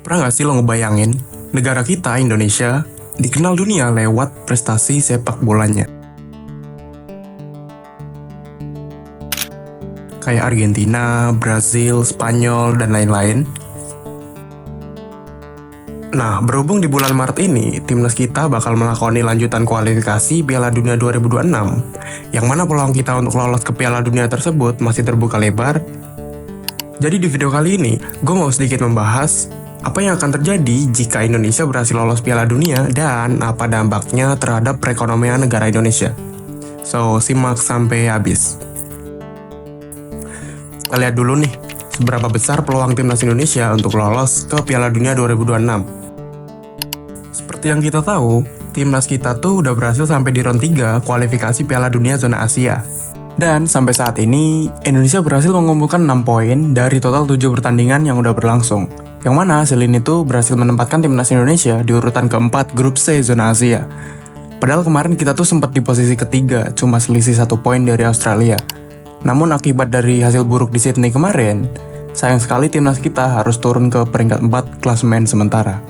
Pernah nggak sih lo ngebayangin, negara kita, Indonesia, dikenal dunia lewat prestasi sepak bolanya? Kayak Argentina, Brazil, Spanyol, dan lain-lain. Nah, berhubung di bulan Maret ini, timnas kita bakal melakoni lanjutan kualifikasi Piala Dunia 2026, yang mana peluang kita untuk lolos ke Piala Dunia tersebut masih terbuka lebar. Jadi di video kali ini, gue mau sedikit membahas apa yang akan terjadi jika Indonesia berhasil lolos Piala Dunia dan apa dampaknya terhadap perekonomian negara Indonesia. So, simak sampai habis. Kita lihat dulu nih, seberapa besar peluang timnas Indonesia untuk lolos ke Piala Dunia 2026. Seperti yang kita tahu, timnas kita tuh udah berhasil sampai di round 3 kualifikasi Piala Dunia zona Asia. Dan sampai saat ini, Indonesia berhasil mengumpulkan 6 poin dari total 7 pertandingan yang udah berlangsung. Yang mana hasil ini tuh berhasil menempatkan timnas Indonesia di urutan keempat grup C zona Asia. Padahal kemarin kita tuh sempat di posisi ketiga, cuma selisih 1 poin dari Australia. Namun akibat dari hasil buruk di Sydney kemarin, sayang sekali timnas kita harus turun ke peringkat 4 klasemen sementara.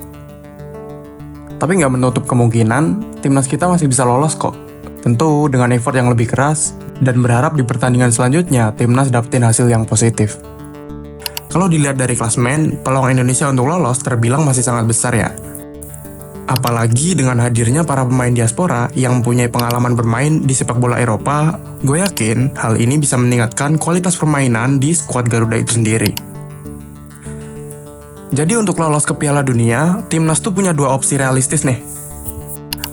Tapi nggak menutup kemungkinan, timnas kita masih bisa lolos kok. Tentu dengan effort yang lebih keras, dan berharap di pertandingan selanjutnya, timnas dapetin hasil yang positif. Kalau dilihat dari klasemen, peluang Indonesia untuk lolos terbilang masih sangat besar ya. Apalagi dengan hadirnya para pemain diaspora yang mempunyai pengalaman bermain di sepak bola Eropa, gue yakin hal ini bisa meningkatkan kualitas permainan di skuad Garuda itu sendiri. Jadi untuk lolos ke Piala Dunia, timnas tuh punya 2 opsi realistis nih.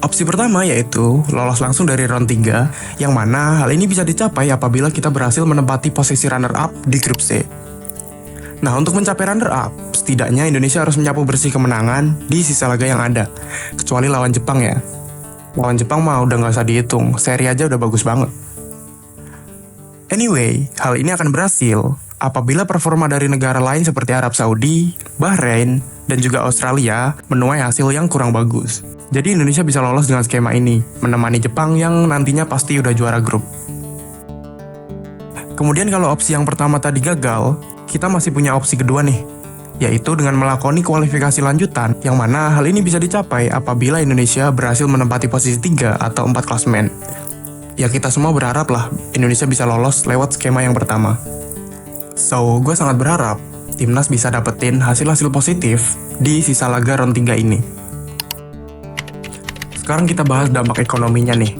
Opsi pertama yaitu lolos langsung dari round 3, yang mana hal ini bisa dicapai apabila kita berhasil menempati posisi runner-up di grup C. Nah, untuk mencapai runner-up, setidaknya Indonesia harus menyapu bersih kemenangan di sisa laga yang ada. Kecuali lawan Jepang ya. Lawan Jepang mah udah nggak usah dihitung, seri aja udah bagus banget. Anyway, hal ini akan berhasil apabila performa dari negara lain seperti Arab Saudi, Bahrain, dan juga Australia menuai hasil yang kurang bagus. Jadi Indonesia bisa lolos dengan skema ini, menemani Jepang yang nantinya pasti udah juara grup. Kemudian kalau opsi yang pertama tadi gagal, kita masih punya opsi kedua nih, yaitu dengan melakoni kualifikasi lanjutan, yang mana hal ini bisa dicapai apabila Indonesia berhasil menempati posisi 3 atau 4 klasemen. Ya kita semua berharap lah Indonesia bisa lolos lewat skema yang pertama. So, gue sangat berharap timnas bisa dapetin hasil-hasil positif di sisa laga round 3 ini. Sekarang kita bahas dampak ekonominya nih.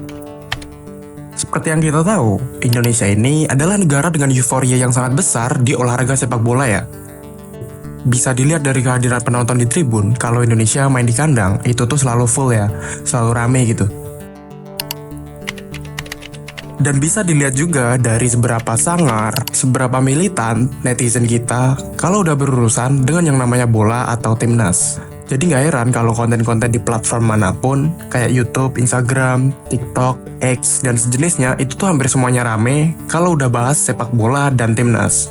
Seperti yang kita tahu, Indonesia ini adalah negara dengan euforia yang sangat besar di olahraga sepak bola ya. Bisa dilihat dari kehadiran penonton di tribun, kalau Indonesia main di kandang, itu tuh selalu full ya, selalu rame gitu. Dan bisa dilihat juga dari seberapa sangar, seberapa militan netizen kita kalau udah berurusan dengan yang namanya bola atau timnas. Jadi nggak heran kalau konten-konten di platform manapun, kayak YouTube, Instagram, TikTok, X, dan sejenisnya, itu tuh hampir semuanya rame kalau udah bahas sepak bola dan timnas.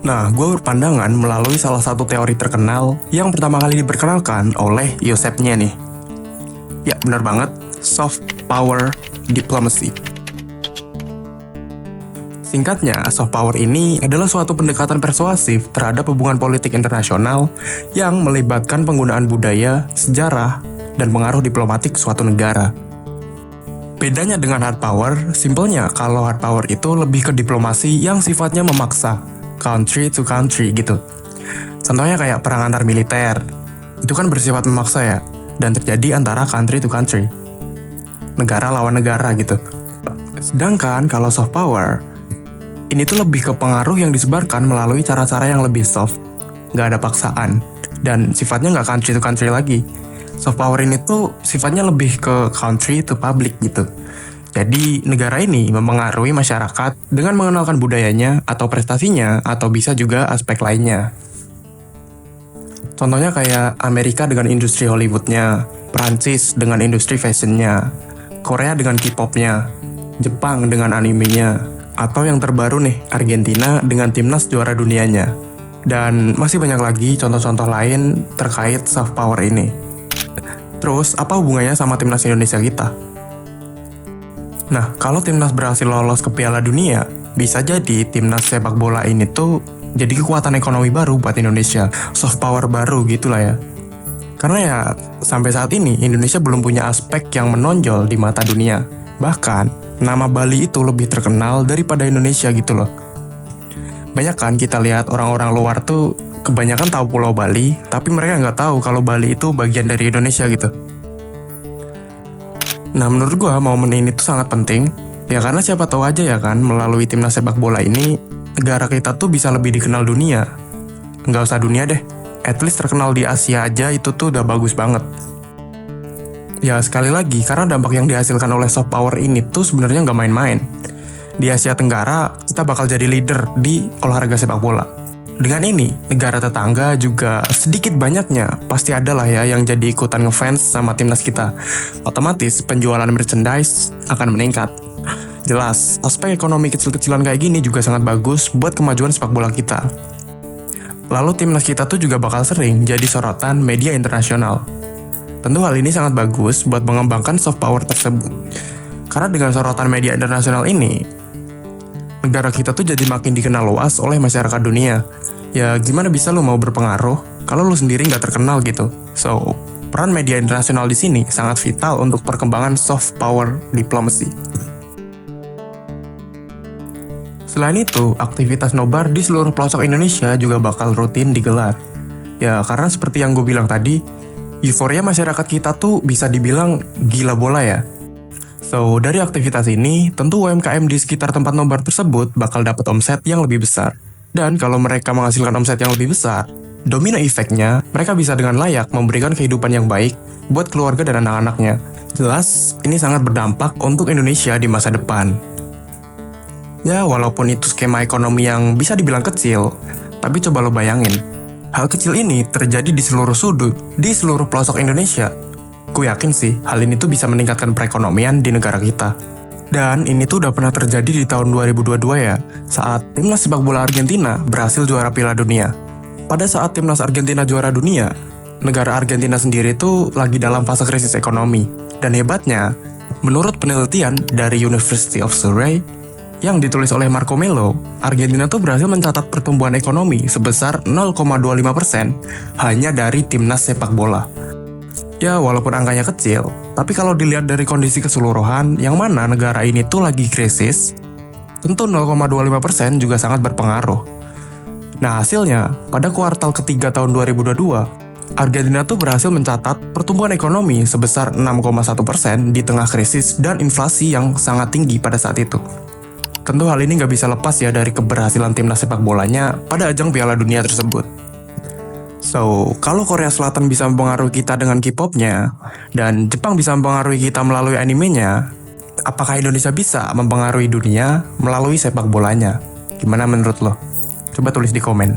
Nah, gue berpandangan melalui salah satu teori terkenal yang pertama kali diperkenalkan oleh Yosepnya nih. Ya, benar banget, soft power diplomacy. Singkatnya, soft power ini adalah suatu pendekatan persuasif terhadap hubungan politik internasional yang melibatkan penggunaan budaya, sejarah, dan pengaruh diplomatik suatu negara. Bedanya dengan hard power, simpelnya kalau hard power itu lebih ke diplomasi yang sifatnya memaksa, country to country gitu. Contohnya kayak perang antar militer, itu kan bersifat memaksa ya, dan terjadi antara country to country, negara lawan negara gitu. Sedangkan kalau soft power, ini tuh lebih ke pengaruh yang disebarkan melalui cara-cara yang lebih soft, nggak ada paksaan, dan sifatnya nggak country to country lagi. Soft power ini tuh sifatnya lebih ke country to public gitu. Jadi negara ini mempengaruhi masyarakat dengan mengenalkan budayanya atau prestasinya, atau bisa juga aspek lainnya. Contohnya kayak Amerika dengan industri Hollywoodnya, Prancis dengan industri fashionnya, Korea dengan K-popnya, Jepang dengan animenya, atau yang terbaru nih, Argentina dengan timnas juara dunianya. Dan masih banyak lagi contoh-contoh lain terkait soft power ini. Terus, apa hubungannya sama timnas Indonesia kita? Nah, kalau timnas berhasil lolos ke Piala Dunia, bisa jadi timnas sepak bola ini tuh jadi kekuatan ekonomi baru buat Indonesia, soft power baru gitulah ya. Karena ya sampai saat ini Indonesia belum punya aspek yang menonjol di mata dunia. Bahkan nama Bali itu lebih terkenal daripada Indonesia gitu loh. Banyak kan kita lihat orang-orang luar tuh kebanyakan tahu Pulau Bali, tapi mereka nggak tahu kalau Bali itu bagian dari Indonesia gitu. Nah menurut gua momen ini tuh sangat penting, ya karena siapa tahu aja ya kan melalui timnas sepak bola ini negara kita tuh bisa lebih dikenal dunia. Nggak usah dunia deh, at least terkenal di Asia aja itu tuh udah bagus banget. Ya sekali lagi, karena dampak yang dihasilkan oleh soft power ini tuh sebenarnya nggak main-main. Di Asia Tenggara, kita bakal jadi leader di olahraga sepak bola. Dengan ini, negara tetangga juga sedikit banyaknya pasti ada lah ya yang jadi ikutan ngefans sama timnas kita. Otomatis penjualan merchandise akan meningkat. Jelas, aspek ekonomi kecil-kecilan kayak gini juga sangat bagus buat kemajuan sepak bola kita. Lalu timnas kita tuh juga bakal sering jadi sorotan media internasional. Tentu hal ini sangat bagus buat mengembangkan soft power tersebut. Karena dengan sorotan media internasional ini, negara kita tuh jadi makin dikenal luas oleh masyarakat dunia. Ya gimana bisa lu mau berpengaruh kalau lu sendiri nggak terkenal gitu. So, peran media internasional di sini sangat vital untuk perkembangan soft power diplomacy. Selain itu, aktivitas nobar di seluruh pelosok Indonesia juga bakal rutin digelar. Ya karena seperti yang gue bilang tadi, euforia masyarakat kita tuh bisa dibilang gila bola ya. So, dari aktivitas ini, tentu UMKM di sekitar tempat nobar tersebut bakal dapat omset yang lebih besar. Dan kalau mereka menghasilkan omset yang lebih besar, domino efeknya, mereka bisa dengan layak memberikan kehidupan yang baik buat keluarga dan anak-anaknya. Jelas, ini sangat berdampak untuk Indonesia di masa depan. Ya, walaupun itu skema ekonomi yang bisa dibilang kecil, tapi coba lo bayangin, hal kecil ini terjadi di seluruh sudut, di seluruh pelosok Indonesia. Gue yakin sih, hal ini tuh bisa meningkatkan perekonomian di negara kita. Dan ini tuh udah pernah terjadi di tahun 2022 ya, saat timnas sepak bola Argentina berhasil juara Piala Dunia. Pada saat timnas Argentina juara dunia, negara Argentina sendiri tuh lagi dalam fase krisis ekonomi. Dan hebatnya, menurut penelitian dari University of Surrey, yang ditulis oleh Marco Melo, Argentina tuh berhasil mencatat pertumbuhan ekonomi sebesar 0,25% hanya dari timnas sepak bola. Ya, walaupun angkanya kecil, tapi kalau dilihat dari kondisi keseluruhan, yang mana negara ini tuh lagi krisis, tentu 0,25% juga sangat berpengaruh. Nah, hasilnya, pada kuartal ketiga tahun 2022, Argentina tuh berhasil mencatat pertumbuhan ekonomi sebesar 6,1% di tengah krisis dan inflasi yang sangat tinggi pada saat itu. Tentu hal ini nggak bisa lepas ya dari keberhasilan timnas sepak bolanya pada ajang Piala Dunia tersebut. So, kalau Korea Selatan bisa mempengaruhi kita dengan K-pop-nya, dan Jepang bisa mempengaruhi kita melalui animenya, apakah Indonesia bisa mempengaruhi dunia melalui sepak bolanya? Gimana menurut lo? Coba tulis di komen.